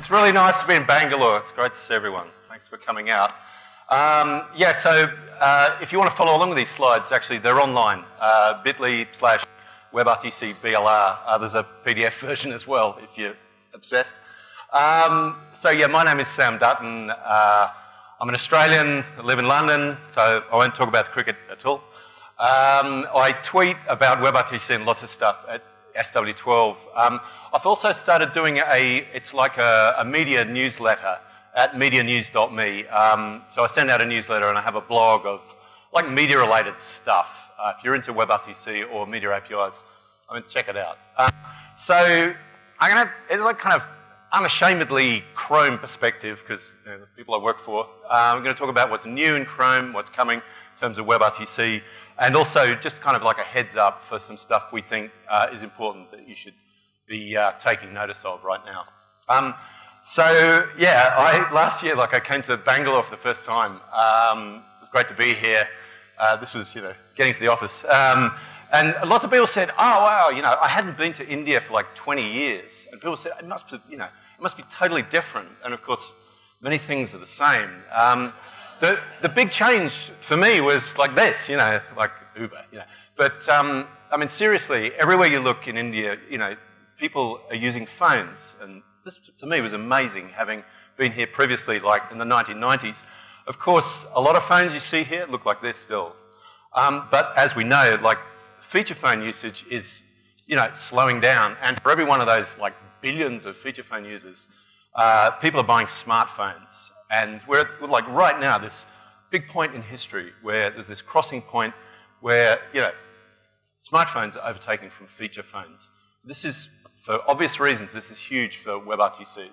It's really nice to be in Bangalore. It's great to see everyone. Thanks for coming out. If you want to follow along with these slides, actually, they're online, bit.ly/WebRTC BLR. There's a PDF version as well, if you're obsessed. My name is Sam Dutton. I'm an Australian, I live in London, so I won't talk about cricket at all. I tweet about WebRTC and lots of stuff at SW12. I've also started doing it's like a media newsletter at medianews.me. So I send out a newsletter and I have a blog of like media-related stuff. If you're into WebRTC or media APIs, check it out. So I'm going to, it's like kind of unashamedly Chrome perspective, because the people I work for, I'm going to talk about what's new in Chrome, what's coming in terms of WebRTC, and also just kind of like a heads up for some stuff we think is important that you should be taking notice of right now. Last year, I came to Bangalore for the first time. It was great to be here. This was, getting to the office. And lots of people said, oh, wow, I hadn't been to India for like 20 years. And people said, it must be totally different. And of course, many things are the same. The big change for me was like this, like Uber, But, seriously, everywhere you look in India, people are using phones. And this, to me, was amazing, having been here previously, like in the 1990s. Of course, a lot of phones you see here look like this still. But as we know, feature phone usage is, slowing down. And for every one of those, billions of feature phone users, people are buying smartphones. And we're at, right now, this big point in history where there's this crossing point where, smartphones are overtaken from feature phones. This is, for obvious reasons, this is huge for WebRTC.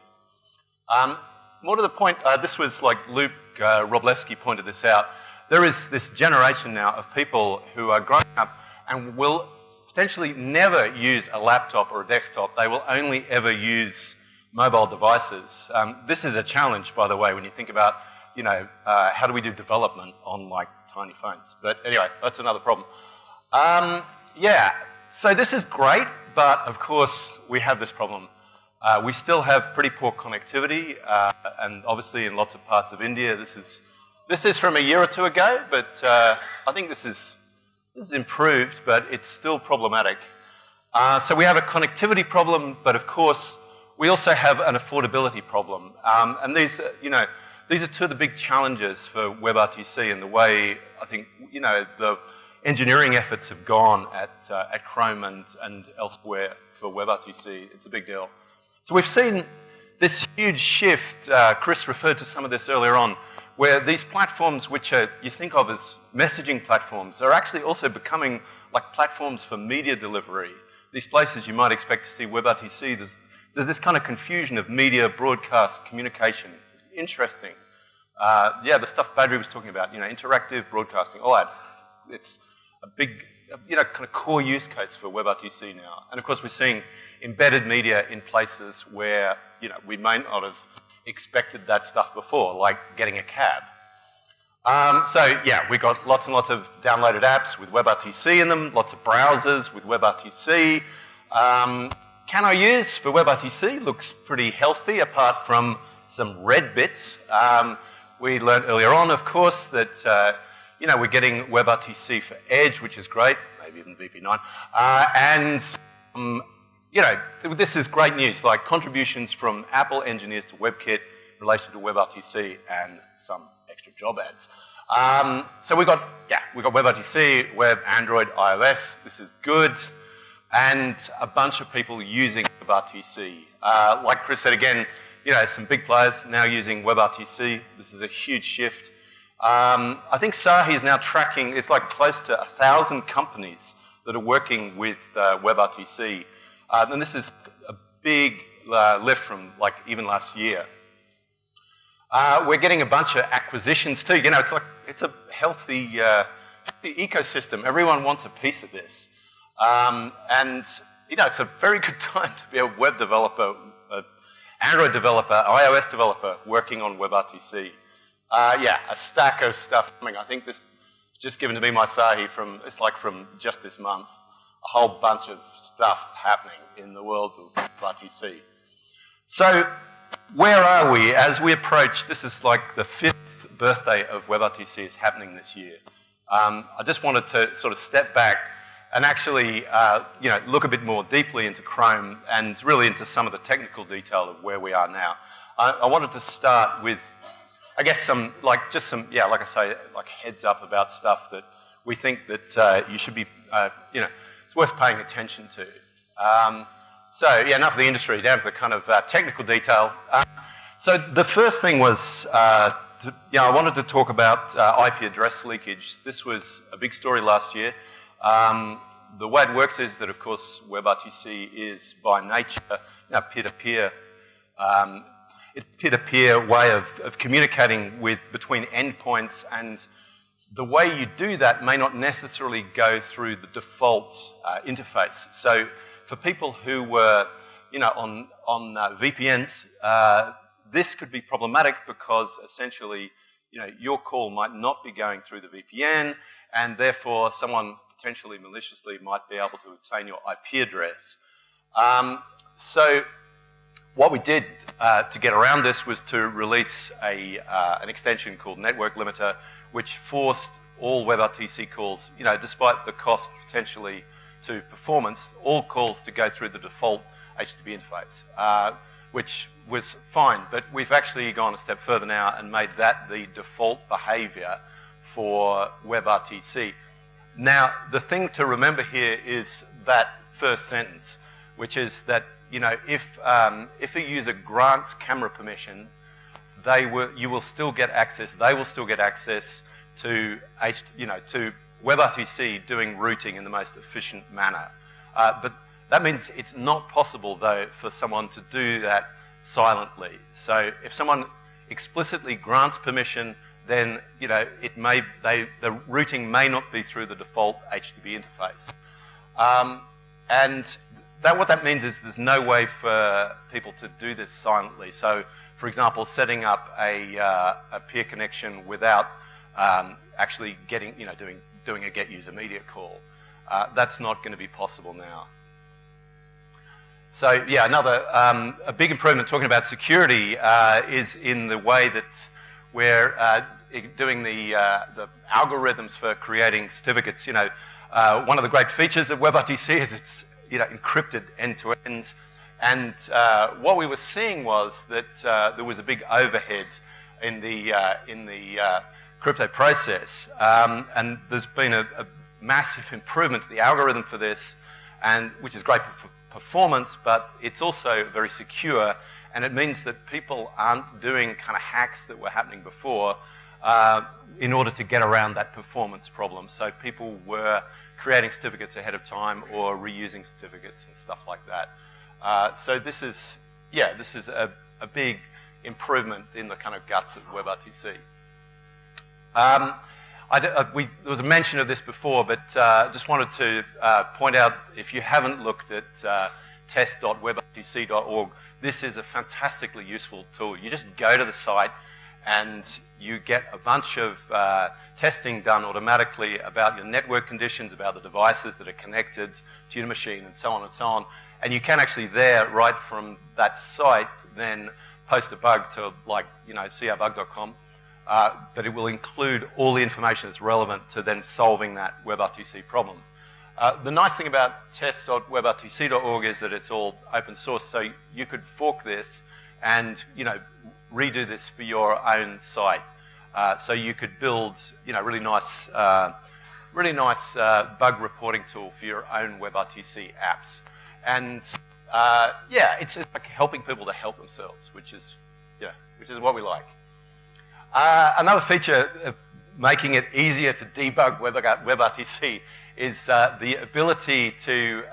More to the point, this was Luke Wroblewski pointed this out. There is this generation now of people who are growing up and will potentially never use a laptop or a desktop. They will only ever use mobile devices. This is a challenge, by the way, when you think about, how do we do development on tiny phones? But anyway, that's another problem. So this is great, but of course we have this problem. We still have pretty poor connectivity, and obviously in lots of parts of India, this is from a year or two ago, but I think this is improved, but it's still problematic. So we have a connectivity problem, but of course, we also have an affordability problem. And these are two of the big challenges for WebRTC and the way I think, the engineering efforts have gone at Chrome and elsewhere for WebRTC. It's a big deal. So we've seen this huge shift, Chris referred to some of this earlier on, where these platforms which you think of as messaging platforms are actually also becoming like platforms for media delivery. These places you might expect to see WebRTC, there's this kind of confusion of media, broadcast, communication. It's interesting. The stuff Badri was talking about, interactive broadcasting, all that. It's a big, kind of core use case for WebRTC now. And of course, we're seeing embedded media in places where, we may not have expected that stuff before, like getting a cab. We got lots and lots of downloaded apps with WebRTC in them, lots of browsers with WebRTC. Can I use for WebRTC looks pretty healthy, apart from some red bits. We learned earlier on, of course, that we're getting WebRTC for Edge, which is great, maybe even VP9. This is great news, like contributions from Apple engineers to WebKit in relation to WebRTC and some extra job ads. So we got WebRTC, Web, Android, iOS. This is good. And a bunch of people using WebRTC. Like Chris said again, some big players now using WebRTC. This is a huge shift. I think Sahi is now tracking, it's close to 1,000 companies that are working with WebRTC. And this is a big lift from even last year. We're getting a bunch of acquisitions too. It's a healthy ecosystem. Everyone wants a piece of this. It's a very good time to be a web developer, Android developer, iOS developer working on WebRTC. A stack of stuff coming. I think this just given to me by Sahi from just this month. A whole bunch of stuff happening in the world of WebRTC. So where are we as we approach, this is like the 5th birthday of WebRTC is happening this year. I just wanted to sort of step back and actually look a bit more deeply into Chrome and really into some of the technical detail of where we are now. I wanted to start with, I guess, like I say, like heads up about stuff that we think that you should be, it's worth paying attention to. So yeah, enough of the industry, down to the kind of technical detail. So the first thing was, I wanted to talk about IP address leakage. This was a big story last year. The way it works is that, of course, WebRTC is by nature peer-to-peer. It's peer-to-peer way of communicating between endpoints, and the way you do that may not necessarily go through the default interface. So for people who were, on VPNs, this could be problematic because essentially, your call might not be going through the VPN, and therefore someone potentially maliciously might be able to obtain your IP address. So what we did to get around this was to release an extension called Network Limiter, which forced all WebRTC calls, despite the cost potentially to performance, all calls to go through the default HTTP interface, which was fine. But we've actually gone a step further now and made that the default behavior for WebRTC. Now, the thing to remember here is that first sentence, which is that, if a user grants camera permission, you will still get access, they will still get access to WebRTC doing routing in the most efficient manner. But that means it's not possible, though, for someone to do that silently. So if someone explicitly grants permission, then the routing may not be through the default HTTP interface. And what that means is there's no way for people to do this silently. So, for example, setting up a peer connection without actually doing a get user media call, that's not going to be possible now. So yeah, another a big improvement talking about security is in the way that we're doing the algorithms for creating certificates. One of the great features of WebRTC is it's encrypted end to end, and what we were seeing was that there was a big overhead in the crypto process, and there's been a massive improvement to the algorithm for this, and which is great for performance, but it's also very secure, and it means that people aren't doing kind of hacks that were happening before in order to get around that performance problem. So people were creating certificates ahead of time or reusing certificates and stuff like that. So this is a big improvement in the kind of guts of WebRTC. There was a mention of this before, but just wanted to point out, if you haven't looked at test.webrtc.org, this is a fantastically useful tool. You just go to the site and you get a bunch of testing done automatically about your network conditions, about the devices that are connected to your machine, and so on and so on. And you can actually right from that site, then post a bug to crbug.com. But it will include all the information that's relevant to then solving that WebRTC problem. The nice thing about test.webrtc.org is that it's all open source, so you could fork this and redo this for your own site. So you could build really nice bug reporting tool for your own WebRTC apps. And it's like helping people to help themselves, which is what we like. Another feature of making it easier to debug WebRTC is the ability to,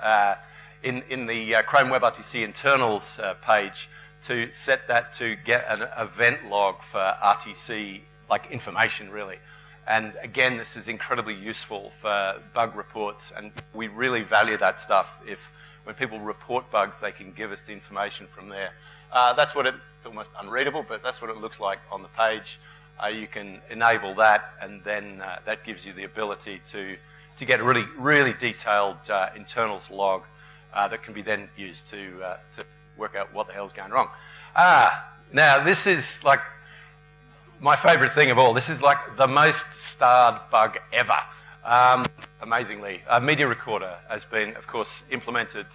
in the Chrome WebRTC internals page, to set that to get an event log for RTC, like information really. And again, this is incredibly useful for bug reports, and we really value that stuff. When people report bugs, they can give us the information from there. That's what it's almost unreadable, but that's what it looks like on the page. You can enable that, and then that gives you the ability to get a really, really detailed internals log that can be then used to work out what the hell's going wrong. Now, this is like my favorite thing of all. This is like the most starred bug ever. Amazingly, a media recorder has been, of course, implemented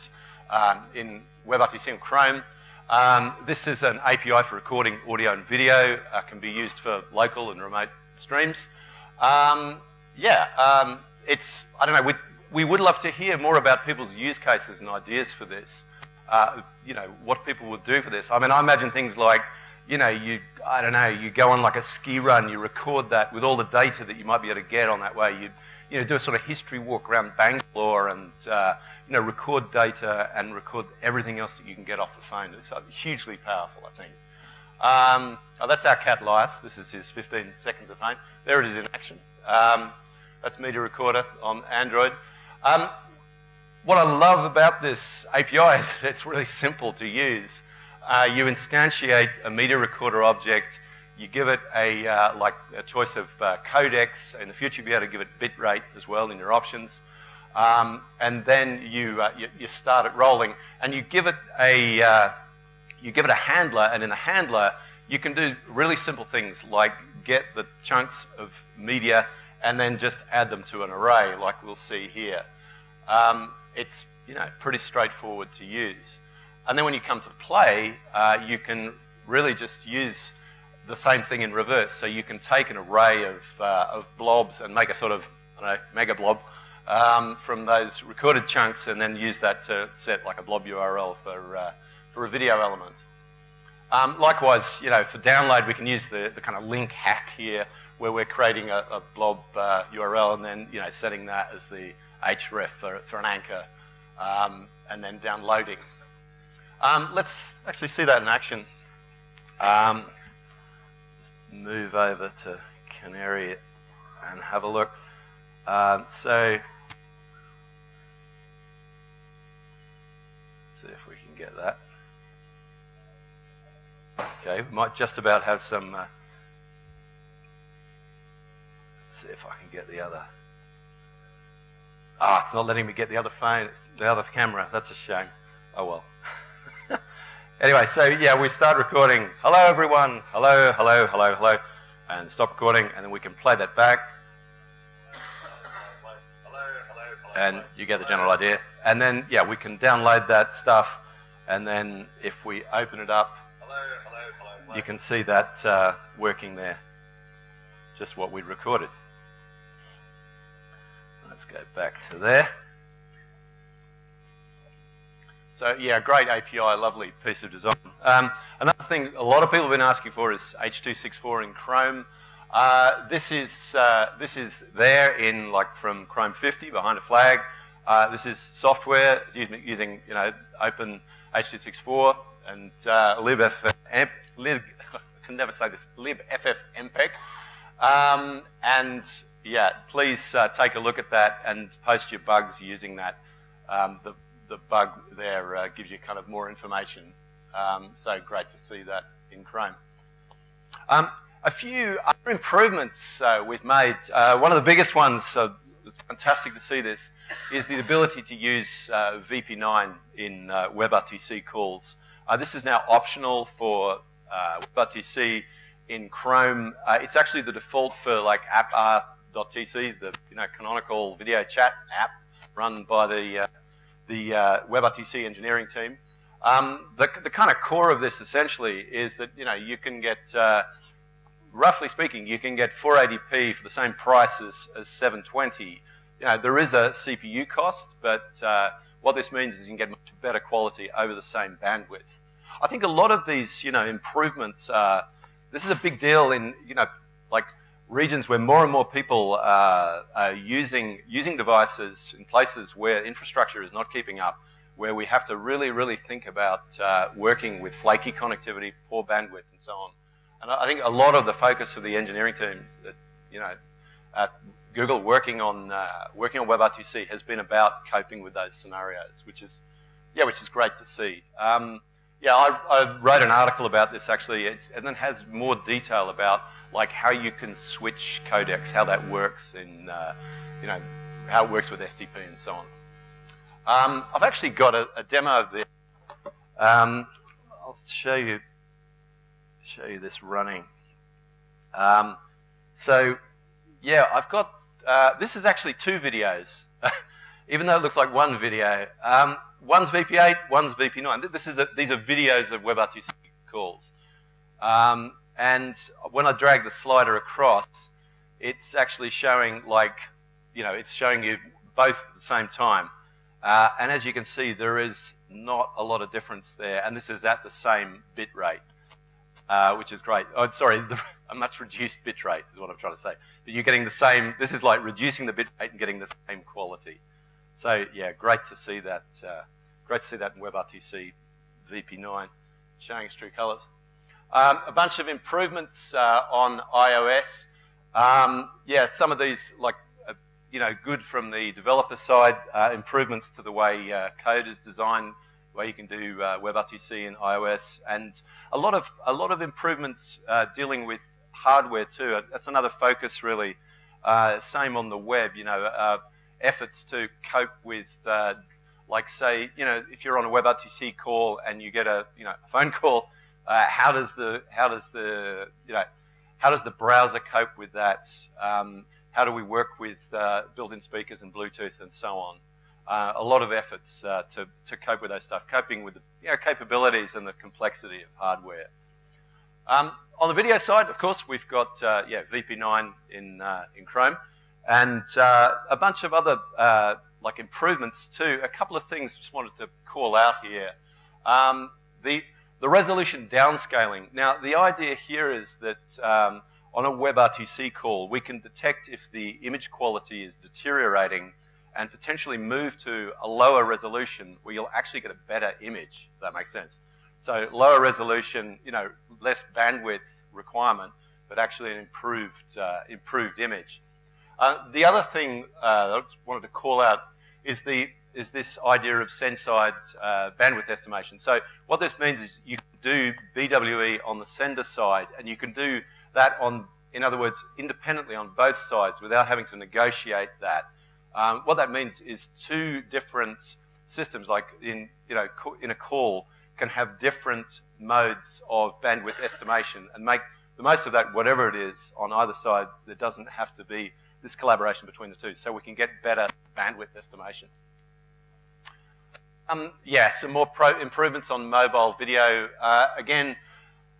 in WebRTC and Chrome. This is an API for recording audio and video. Can be used for local and remote streams. It's, I don't know, we would love to hear more about people's use cases and ideas for this. You know, what people would do for this. I mean, I imagine things like, you know, you go on like a ski run, you record that with all the data that you might be able to get on that way. You know, do a sort of history walk around Bangalore and, you know, record data and record everything else that you can get off the phone. It's hugely powerful, I think. Oh, that's our cat Lias. This is his 15 seconds of fame. There it is in action. That's Media Recorder on Android. What I love about this API is that it's really simple to use. You instantiate a Media Recorder object. You give it a choice of codecs. In the future, you'll be able to give it bitrate as well in your options. And then you start it rolling, and you give it a handler. And in the handler, you can do really simple things like get the chunks of media and then just add them to an array, like we'll see here. It's, you know, pretty straightforward to use. And then when you come to play, you can really just use the same thing in reverse. So you can take an array of blobs and make a sort of, I don't know, mega blob from those recorded chunks, and then use that to set like a blob URL for a video element. Likewise, you know, for download, we can use the kind of link hack here, where we're creating a blob URL and then, you know, setting that as the href for an anchor, and then downloading. Let's actually see that in action. Just move over to Canary and have a look. So, let's see if we can get that. Okay, we might just about have some. Let's see if I can get the other. Ah, it's not letting me get the other phone, the other camera. That's a shame. Oh well. Anyway, so yeah, we start recording. Hello, everyone. Hello, hello, hello, hello, and stop recording, and then we can play that back. And you get the general idea. And then, yeah, we can download that stuff, and then if we open it up, you can see that working there, just what we recorded. Let's go back to there. So, yeah, great API, lovely piece of design. Another thing a lot of people have been asking for is H.264 in Chrome. This is there in, like, from Chrome 50 behind a flag. This is software using, you know, open H.264 and libffmpeg. I can never say this. libffmpeg. And yeah, please take a look at that and post your bugs using that. The bug there gives you kind of more information. So great to see that in Chrome. A few other improvements we've made. One of the biggest ones, it's fantastic to see this, is the ability to use VP9 in WebRTC calls. This is now optional for WebRTC in Chrome. It's actually the default for like app.rtc, the canonical video chat app run by the WebRTC engineering team. The kind of core of this essentially is that you can get, roughly speaking, you can get 480p for the same price as 720. There is a CPU cost, but what this means is you can get much better quality over the same bandwidth. I think a lot of these improvements, this is a big deal in like regions where more and more people are using devices in places where infrastructure is not keeping up, where we have to really, really think about working with flaky connectivity, poor bandwidth, and so on. And I think a lot of the focus of the engineering teams that at Google working on WebRTC has been about coping with those scenarios, which is great to see. I wrote an article about this actually, and then has more detail about like how you can switch codecs, how that works in how it works with SDP and so on. I've actually got a demo of this. I'll show you show you this running. So, yeah, I've got, this is actually 2 videos, even though it looks like 1 video. One's VP8, one's VP9. These are videos of WebRTC calls. And when I drag the slider across, it's actually showing it's showing you both at the same time. And as you can see, there is not a lot of difference there. And this is at the same bit rate, which is great. Oh, sorry, a much reduced bit rate is what I'm trying to say. But you're getting the same, this is like reducing the bit rate and getting the same quality. So yeah, great to see that. Great to see that in WebRTC VP9 showing its true colors. A bunch of improvements on iOS. Yeah, some of these good from the developer side. Improvements to the way code is designed, the way you can do WebRTC in iOS, and a lot of improvements dealing with hardware too. That's another focus really. Same on the web. Efforts to cope with. Like say, if you're on a WebRTC call and you get a phone call, how does the browser cope with that? How do we work with built-in speakers and Bluetooth and so on? A lot of efforts to cope with those stuff, coping with the capabilities and the complexity of hardware. On the video side, of course, we've got VP9 in Chrome, and a bunch of other improvements too. A couple of things just wanted to call out here. The resolution downscaling. Now, the idea here is that on a WebRTC call, we can detect if the image quality is deteriorating and potentially move to a lower resolution where you'll actually get a better image, if that makes sense. So lower resolution, less bandwidth requirement, but actually an improved image. The other thing I just wanted to call out is this idea of send-side bandwidth estimation. So what this means is you can do BWE on the sender side, and you can do that in other words, independently on both sides without having to negotiate that. What that means is 2 different systems, like in a call, can have different modes of bandwidth estimation and make the most of that, whatever it is, on either side. There doesn't have to be this collaboration between the 2, so we can get better bandwidth estimation. Some more improvements on mobile video. Again,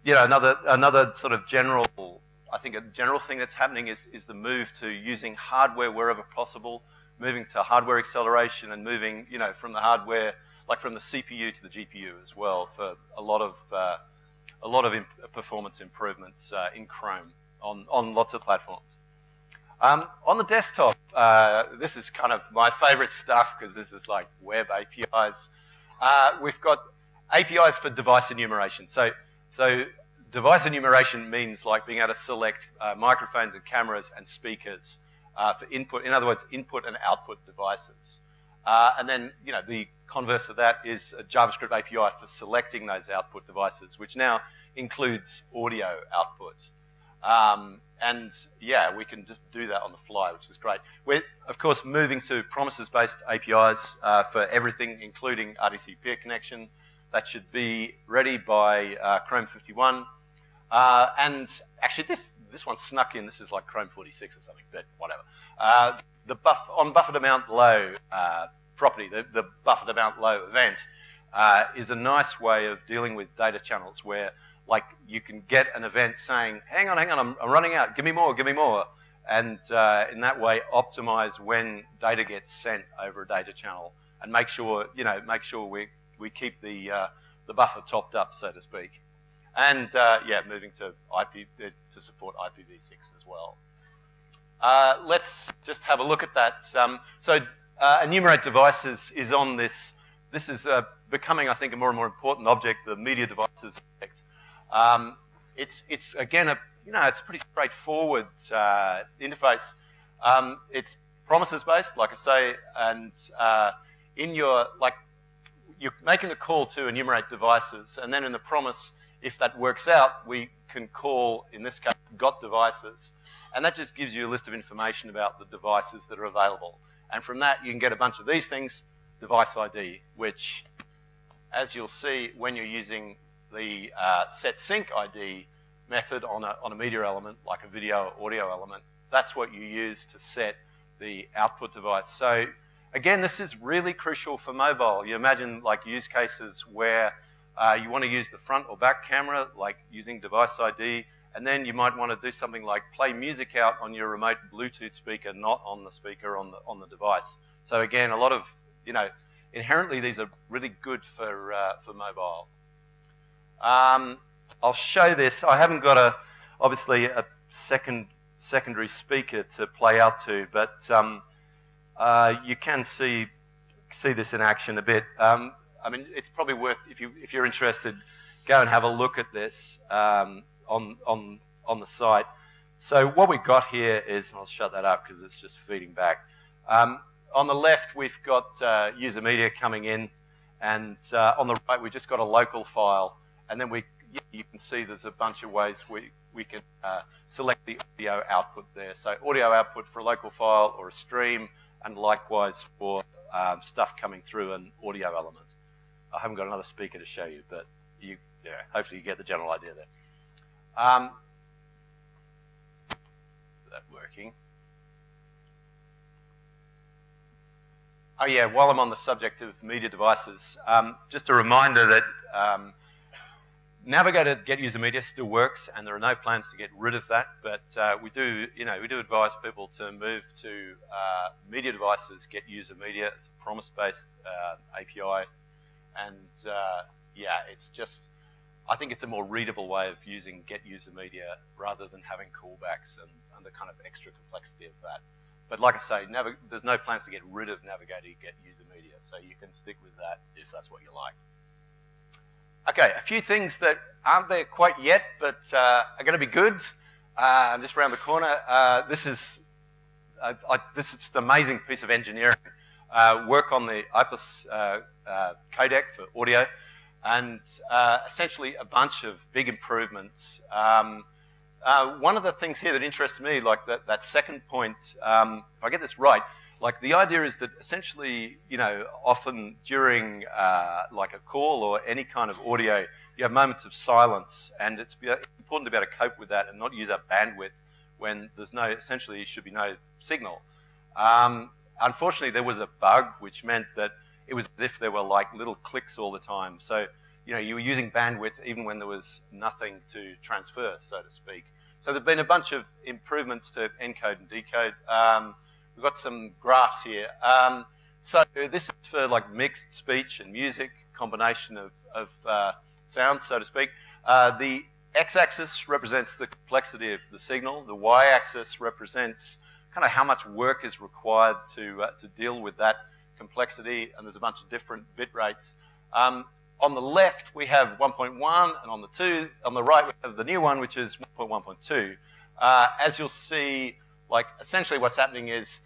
another sort of general, I think a general thing that's happening is the move to using hardware wherever possible, moving to hardware acceleration and moving, from the hardware, like from the CPU to the GPU as well, for a lot of performance improvements in Chrome on lots of platforms. On the desktop, this is kind of my favorite stuff because this is like web APIs. We've got APIs for device enumeration. So device enumeration means like being able to select microphones and cameras and speakers for input. In other words, input and output devices. And then, the converse of that is a JavaScript API for selecting those output devices, which now includes audio output. And yeah, we can just do that on the fly, which is great. We're, of course, moving to promises-based APIs for everything, including RDC peer connection. That should be ready by Chrome 51. And actually, this one snuck in. This is like Chrome 46 or something, but whatever. On buffered amount low property, the buffered amount low event is a nice way of dealing with data channels where, like, you can get an event saying, hang on, I'm running out, give me more, and in that way optimize when data gets sent over a data channel and make sure we keep the buffer topped up, so to speak. And moving to to support IPv6 as well. Let's just have a look at that. Enumerate devices is on this. This is becoming, I think, a more and more important object, the media devices object. It's again it's a pretty straightforward interface. It's promises based, like I say, and you're making the call to enumerate devices, and then in the promise, if that works out, we can call, in this case, got devices, and that just gives you a list of information about the devices that are available. And from that, you can get a bunch of these things, device ID, which, as you'll see when you're using the set sync ID, method on a media element, like a video or audio element, that's what you use to set the output device. So again, this is really crucial for mobile. You imagine like use cases where you want to use the front or back camera, like using device ID, and then you might want to do something like play music out on your remote Bluetooth speaker, not on the speaker on the device. So again, a lot of, inherently these are really good for mobile. I'll show this. I haven't got obviously a secondary speaker to play out to, but you can see this in action a bit. I mean, it's probably worth, if you're interested, go and have a look at this on the site. So what we've got here is, and I'll shut that up because it's just feeding back. On the left, we've got user media coming in, and on the right, we've just got a local file, and then you can see there's a bunch of ways we can select the audio output there. So audio output for a local file or a stream, and likewise for stuff coming through an audio element. I haven't got another speaker to show you, but hopefully you get the general idea there. Is that working? Oh yeah, while I'm on the subject of media devices, just a reminder that Navigator Get User Media still works, and there are no plans to get rid of that. But we do advise people to move to media devices Get User Media. It's a promise-based API, and it's just, I think it's a more readable way of using Get User Media rather than having callbacks and the kind of extra complexity of that. But like I say, there's no plans to get rid of Navigator Get User Media, so you can stick with that if that's what you like. Okay, a few things that aren't there quite yet, but are going to be good. Just around the corner, this is just an amazing piece of engineering. Work on the Opus codec for audio, and essentially a bunch of big improvements. One of the things here that interests me, like that second point, if I get this right, like the idea is that essentially, often during like a call or any kind of audio, you have moments of silence, and it's important to be able to cope with that and not use up bandwidth when there's essentially should be no signal. Unfortunately, there was a bug which meant that it was as if there were like little clicks all the time. So, you were using bandwidth even when there was nothing to transfer, so to speak. So there've been a bunch of improvements to encode and decode. We've got some graphs here. So this is for like mixed speech and music, combination of sounds, so to speak. The x-axis represents the complexity of the signal. The y-axis represents kind of how much work is required to deal with that complexity, and there's a bunch of different bit rates. On the left, we have 1.1, and on the right, we have the new one, which is 1.1.2. As you'll see, like essentially what's happening is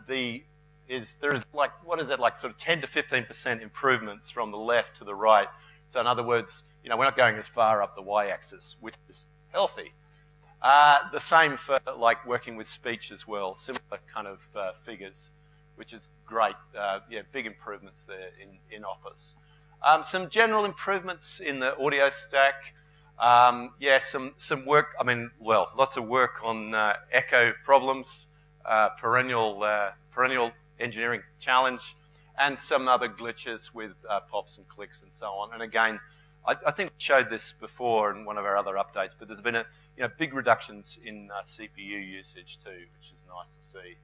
there is like, what is it, like sort of 10 to 15% improvements from the left to the right. So in other words, we're not going as far up the y-axis, which is healthy. The same for like working with speech as well, similar kind of figures, which is great. Big improvements there in Opus. Some general improvements in the audio stack. Some work, lots of work on echo problems, perennial engineering challenge, and some other glitches with pops and clicks and so on. And again, I think we showed this before in one of our other updates, but there's been big reductions in CPU usage too, which is nice to see.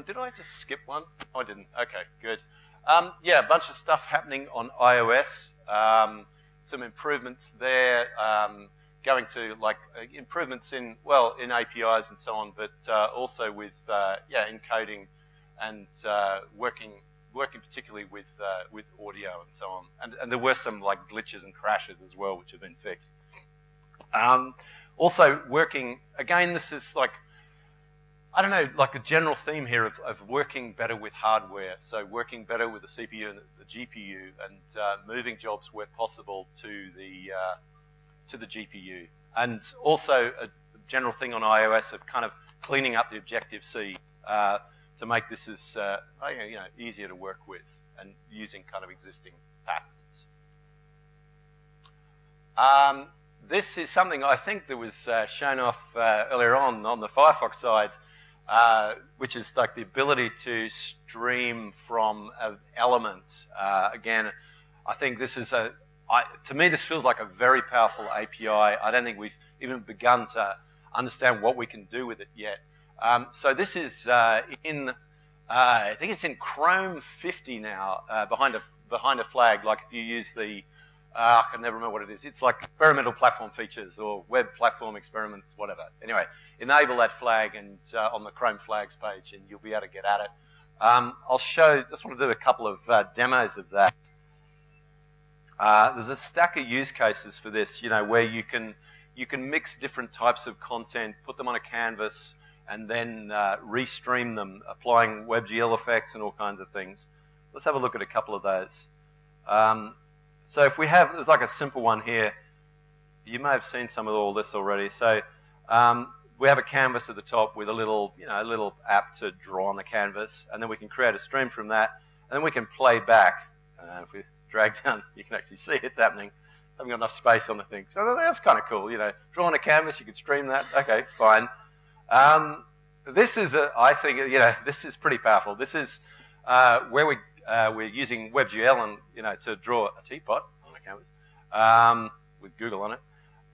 Did I just skip one? Oh, I didn't. Okay, good. A bunch of stuff happening on iOS. Some improvements there, going to like improvements in APIs and so on, but also with encoding and working particularly with audio and so on. And there were some like glitches and crashes as well, which have been fixed. Also working, again, this is like, I don't know, like a general theme here of working better with hardware. So working better with the CPU and the GPU, and moving jobs where possible to the GPU. And also a general thing on iOS of kind of cleaning up the Objective-C to make this as easier to work with and using kind of existing patterns. This is something I think that was shown off earlier on the Firefox side, which is like the ability to stream from elements. Again, I think this is to me, this feels like a very powerful API. I don't think we've even begun to understand what we can do with it yet. So this is I think it's in Chrome 50 now, behind a flag. Like if you use the, I can never remember what it is. It's like experimental platform features or web platform experiments, whatever. Anyway, enable that flag and on the Chrome flags page, and you'll be able to get at it. I'll show. Just want to do a couple of demos of that. There's a stack of use cases for this, where you can mix different types of content, put them on a canvas, and then restream them, applying WebGL effects and all kinds of things. Let's have a look at a couple of those. So if we have, there's like a simple one here. You may have seen some of all this already. So we have a canvas at the top with a little app to draw on the canvas, and then we can create a stream from that, and then we can play back. If we drag down, you can actually see it's happening. Haven't got enough space on the thing. So that's kind of cool, Draw on a canvas, you can stream that. Okay, fine. This is, I think, this is pretty powerful. This is where we're using WebGL and to draw a teapot on a canvas with Google on it.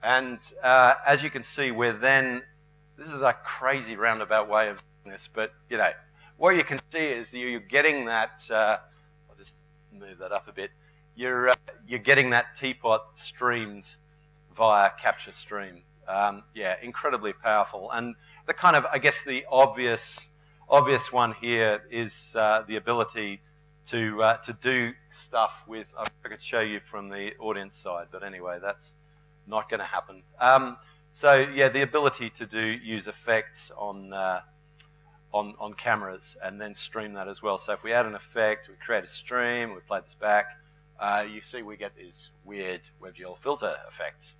And as you can see, this is a crazy roundabout way of doing this, but what you can see is you're getting that. I'll just move that up a bit. You're getting that teapot streamed via capture stream. Yeah, incredibly powerful. And the kind of, I guess, the obvious one here is the ability to do stuff with. I could show you from the audience side, but anyway, that's not going to happen. So yeah, the ability to use effects on cameras and then stream that as well. So if we add an effect, we create a stream, we play this back, you see we get these weird WebGL filter effects.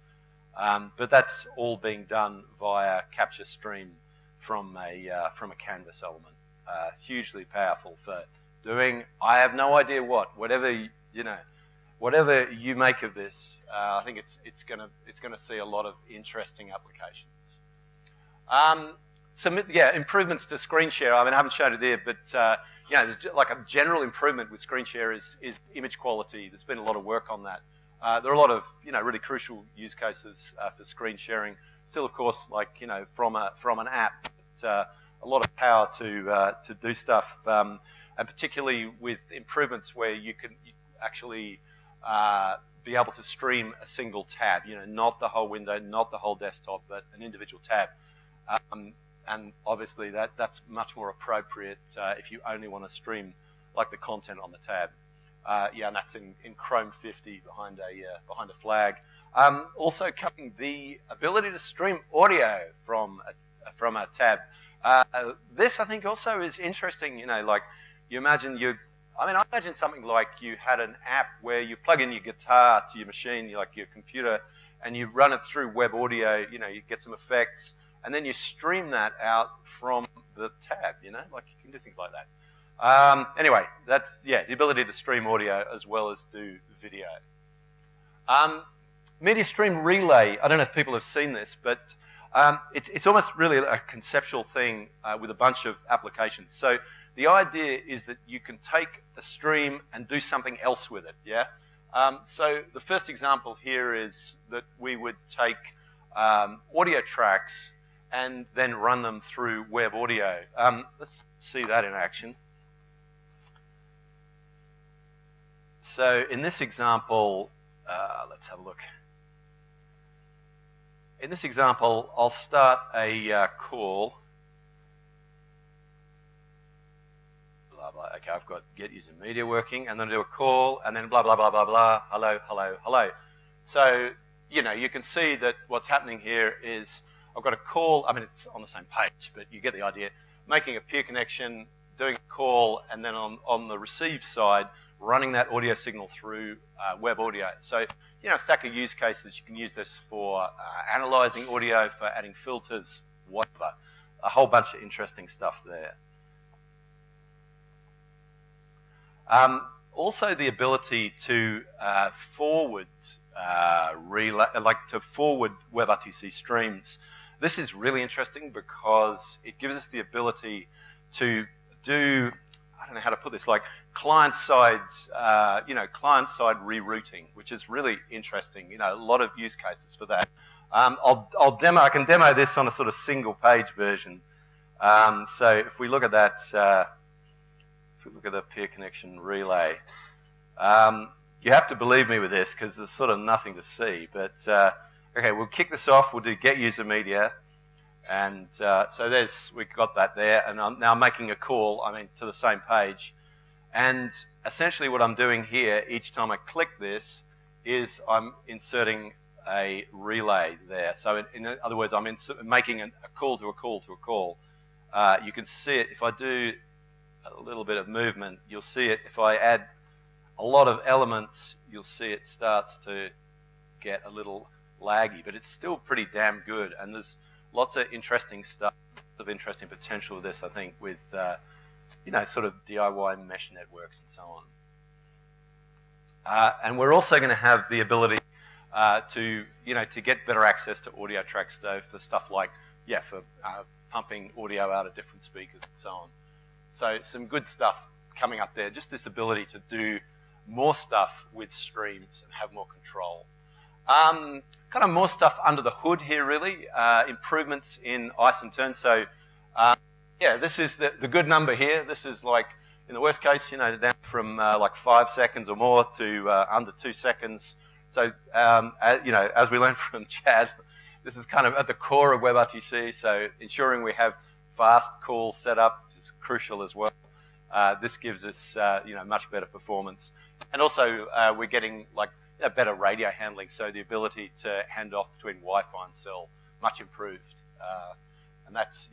But that's all being done via capture stream from a canvas element. Hugely powerful for doing. I have no idea whatever you make of this. I think it's gonna see a lot of interesting applications. Improvements to screen share. I mean, I haven't showed it there, but there's like a general improvement with screen share is image quality. There's been a lot of work on that. There are a lot of really crucial use cases for screen sharing. Still, of course, like from an app, a lot of power to do stuff, and particularly with improvements where you can actually be able to stream a single tab. Not the whole window, not the whole desktop, but an individual tab. And obviously that's much more appropriate if you only want to stream like the content on the tab. And that's in Chrome 50 behind a flag. Also covering the ability to stream audio from a tab. This I think also is interesting. Like you imagine I imagine something like you had an app where you plug in your guitar to your machine, like your computer, and you run it through web audio. You get some effects, and then you stream that out from the tab. Like you can do things like that. Anyway, that's the ability to stream audio as well as do video. Media stream relay. I don't know if people have seen this, but it's almost really a conceptual thing with a bunch of applications. So the idea is that you can take a stream and do something else with it. Yeah. So the first example here is that we would take audio tracks and then run them through web audio. Let's see that in action. So in this example, let's have a look. In this example, I'll start a call. Blah, blah. Okay, I've got get user media working, and then I do a call, and then blah, blah, blah, blah, blah, hello, hello, hello. So, you can see that what's happening here is I've got a call. I mean, it's on the same page, but you get the idea. Making a peer connection, doing a call, and then on the receive side, running that audio signal through web audio. So, a stack of use cases. You can use this for analyzing audio, for adding filters, whatever. A whole bunch of interesting stuff there. also the ability to forward forward WebRTC streams. This is really interesting because it gives us the ability to do, I don't know how to put this, like client-side, client-side rerouting, which is really interesting. A lot of use cases for that. I can demo this on a sort of single-page version. So if we look at that, if we look at the peer connection relay, you have to believe me with this because there's sort of nothing to see. But okay, we'll kick this off. We'll do get user media, and so we've got that there. And I'm now making a call. To the same page, and essentially what I'm doing here each time I click this is I'm inserting a relay there. So in other words, I'm making a call to a call to a call. You can see it if I do a little bit of movement. You'll see it if I add a lot of elements. You'll see it starts to get a little laggy, but it's still pretty damn good. And there's lots of interesting stuff, of interesting potential with this, I think, with sort of DIY mesh networks and so on. And we're also going to have the ability to get better access to audio tracks for stuff like, for pumping audio out of different speakers and so on. So some good stuff coming up there. Just this ability to do more stuff with streams and have more control. Kind of more stuff under the hood here, really. Improvements in ice and turn. So, this is the good number here. This is like, in the worst case, down from like 5 seconds or more to under 2 seconds. So, as we learned from Chad, this is kind of at the core of WebRTC. So, ensuring we have fast call setup is crucial as well. This gives us, much better performance. And also, we're getting like better radio handling, so the ability to hand off between Wi-Fi and cell, much improved. And that's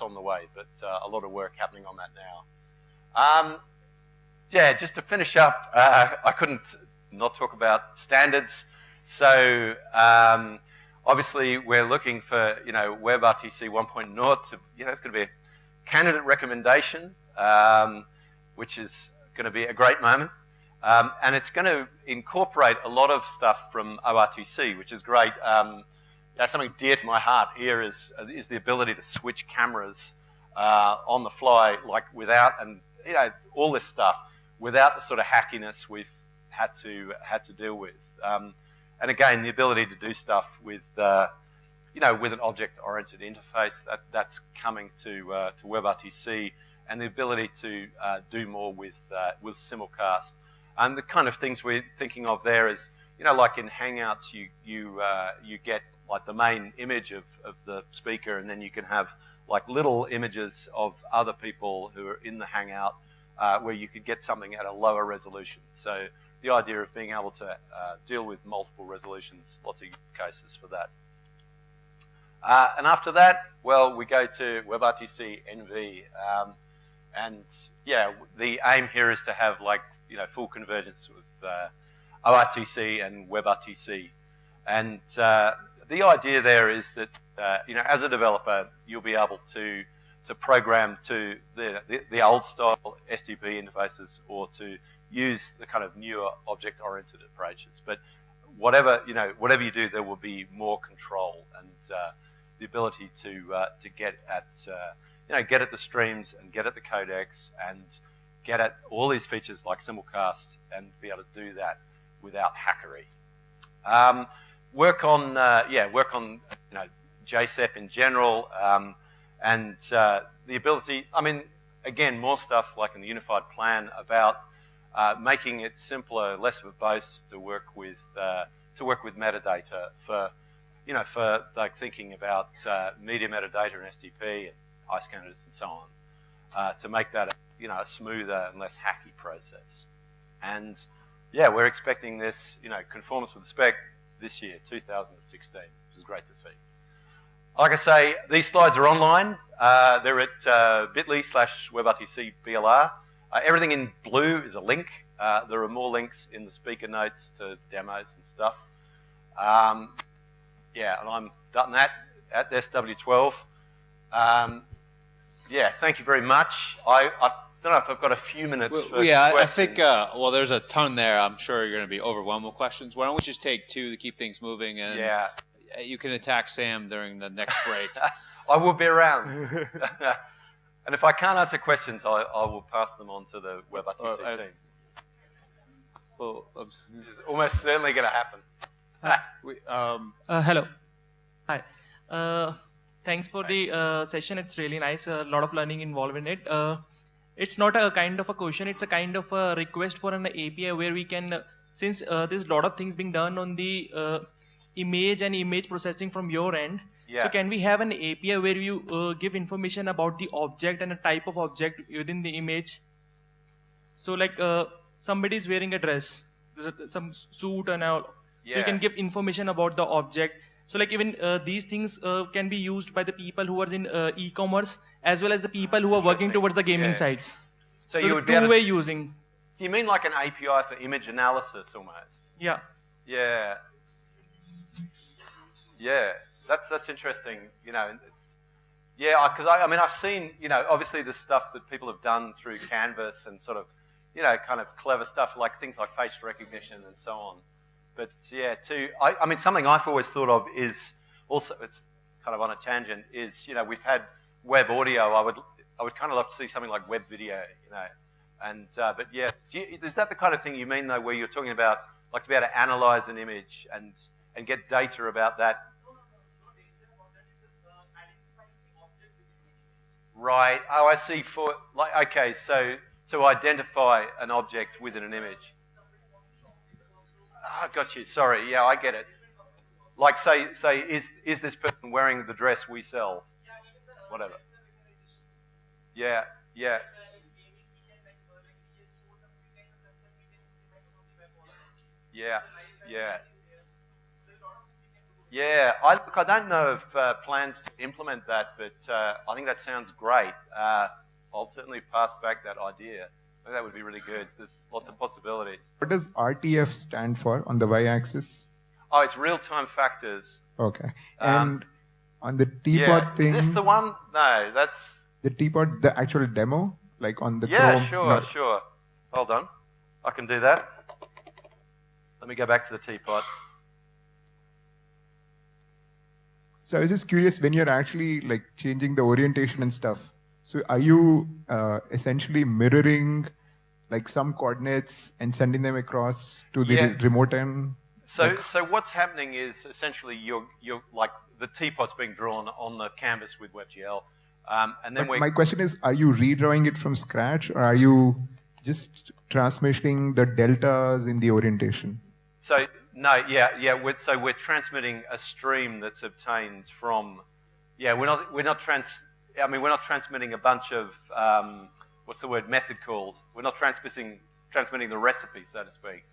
on the way, but a lot of work happening on that now. Just to finish up, I couldn't not talk about standards. So obviously, we're looking for WebRTC 1.0 to it's going to be a candidate recommendation, which is going to be a great moment. And it's going to incorporate a lot of stuff from ORTC, which is great. Something dear to my heart here is the ability to switch cameras on the fly, like without, and all this stuff without the sort of hackiness we've had to deal with. And again, the ability to do stuff with with an object-oriented interface that's coming to WebRTC, and the ability to do more with simulcast. And the kind of things we're thinking of there is, like in Hangouts, you get like the main image of the speaker, and then you can have like little images of other people who are in the Hangout, where you could get something at a lower resolution. So the idea of being able to deal with multiple resolutions, lots of use cases for that. And after that, well, we go to WebRTC NV, and the aim here is to have like full convergence with ORTC and WebRTC. And the idea there is that as a developer, you'll be able to program to the old style SDP interfaces, or to use the kind of newer object-oriented approaches. But whatever you do, there will be more control and the ability to get at the streams and get at the codecs and get at all these features like simulcast, and be able to do that without hackery. Work on JSEP in general, and the ability. Again, more stuff like in the unified plan about making it simpler, less verbose to work with metadata for like thinking about media metadata and SDP and ice candidates and so on, to make that a smoother and less hacky process. And we're expecting this conformance with the spec this year, 2016, which is great to see. Like I say, these slides are online. They're at bit.ly/WebRTC BLR. Everything in blue is a link. There are more links in the speaker notes to demos and stuff. And I'm Dutton at SW12. Thank you very much. don't know if I've got a few minutes for yeah, questions. I think, well, there's a ton there. I'm sure you're going to be overwhelmed with questions. Why don't we just take 2 to keep things moving, and you can attack Sam during the next break. I will be around. And if I can't answer questions, I will pass them on to the WebRTC team. Well, which is almost certainly going to happen. Hello. Hi. Thanks for the session. It's really nice. A lot of learning involved in it. It's not a kind of a question. It's a kind of a request for an API where we can, since there's a lot of things being done on the image and image processing from your end. Yeah. So can we have an API where you give information about the object and a type of object within the image? So like somebody is wearing a dress, some suit and all. Yeah. So you can give information about the object. So like even these things can be used by the people who are in e-commerce as well as the people who are working towards the gaming sites. So you would be two-way using. So you mean like an API for image analysis almost? Yeah. Yeah. Yeah. That's interesting. You know, it's because I mean I've seen obviously the stuff that people have done through Canvas and sort of kind of clever stuff like things like face recognition and so on. But yeah, I mean, something I've always thought of is also, it's kind of on a tangent, is, we've had web audio. I would kind of love to see something like web video, And, but yeah, is that the kind of thing you mean though, where you're talking about, like to be able to analyze an image and get data about that? Right. Oh, I see. Okay, so to identify an object within an image. Ah, got you. Sorry. Yeah, I get it. Like, say, is this person wearing the dress we sell? Whatever. Yeah. Yeah. Yeah. Yeah. Yeah. I don't know of plans to implement that, but I think that sounds great. I'll certainly pass back that idea. I think that would be really good. There's lots of possibilities. What does RTF stand for on the y-axis? Oh, it's real-time factors. Okay. And on the teapot thing... Is this the one? No, that's... The teapot, the actual demo? Like on the Chrome? Sure. Hold on. I can do that. Let me go back to the teapot. So I was just curious, when you're actually like changing the orientation and stuff, so are you essentially mirroring like some coordinates and sending them across to the remote end? So what's happening is essentially you're like the teapot's being drawn on the canvas with WebGL, and then my question is, are you redrawing it from scratch, or are you just transmitting the deltas in the orientation? So no, so we're transmitting a stream that's obtained from. Yeah, we're not transmitting a bunch of method calls. We're not transmitting the recipe, so to speak.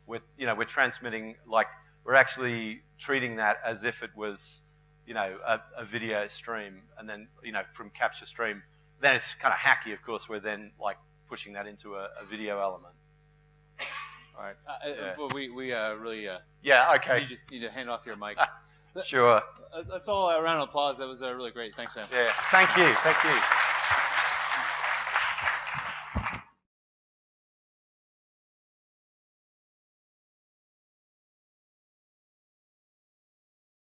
We're transmitting, like, we're actually treating that as if it was, a video stream, and then, from capture stream. Then it's kind of hacky, of course. We're then like pushing that into a video element. All right. We really okay. Need to hand off your mic. Sure. That's all. A round of applause. That was really great. Thanks, Sam. Yeah. Thank you.